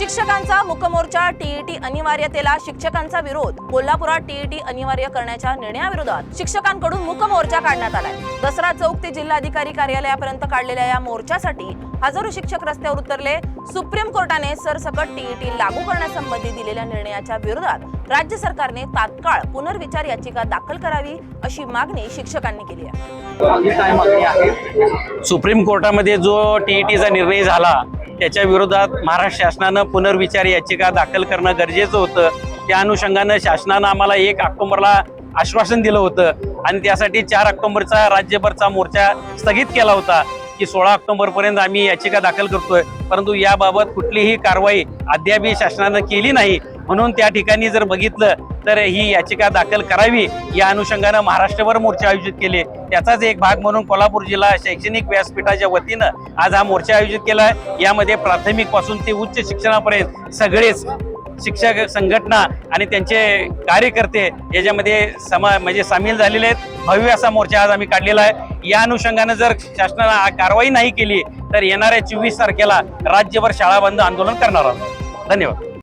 शिक्षकांचा मुकमोर्चा टीईटी अनिवार्यतेला शिक्षकांचा विरोध। कोल्हापुरात टीईटी अनिवार्य करण्याच्या निर्णयाविरोधात शिक्षकांकडून मुकमोर्चा काढण्यात आलाय। दसरा चौक ते जिल्हाधिकारी कार्यालयापर्यंत काढलेल्या या मोर्चासाठी हजारो शिक्षक रस्त्यावर उतरले। सुप्रीम कोर्टाने सरसकट टीईटी लागू करण्यासंबंधी दिलेल्या निर्णयाच्या विरोधात राज्य सरकारने तात्काळ पुनर्विचार याचिका दाखल करावी अशी मागणी शिक्षकांनी केली आहे। सुप्रीम कोर्टामध्ये जो टीईटीचा निर्णय झाला त्याच्या विरोधात महाराष्ट्र शासनानं पुनर्विचार याचिका दाखल करणं गरजेचं होतं। त्या अनुषंगानं शासनानं आम्हाला 1 ऑक्टोबरला आश्वासन दिलं होतं आणि त्यासाठी 4 ऑक्टोबरचा राज्यभरचा मोर्चा स्थगित केला होता की 16 ऑक्टोबरपर्यंत आम्ही याचिका दाखल करतोय, परंतु याबाबत कुठलीही कारवाई अद्यापही शासनानं केली नाही। म्हणून त्या ठिकाणी जर बघितलं तर ही याचिका दाखल करावी या अनुषंगानं महाराष्ट्रभर मोर्चा आयोजित केले। त्याचाच एक भाग म्हणून कोल्हापूर जिल्हा शैक्षणिक व्यासपीठाच्या वतीनं आज हा मोर्चा आयोजित केला आहे। यामध्ये प्राथमिक पासून ते उच्च शिक्षणापर्यंत सगळेच शिक्षक संघटना आणि त्यांचे कार्यकर्ते याच्यामध्ये सामील झालेले आहेत। भव्य असा मोर्चा आज आम्ही काढलेला आहे। या अनुषंगानं जर शासनानं कारवाई नाही केली तर येणाऱ्या 24 तारखेला राज्यभर शाळा बंद आंदोलन करणार आहोत। धन्यवाद।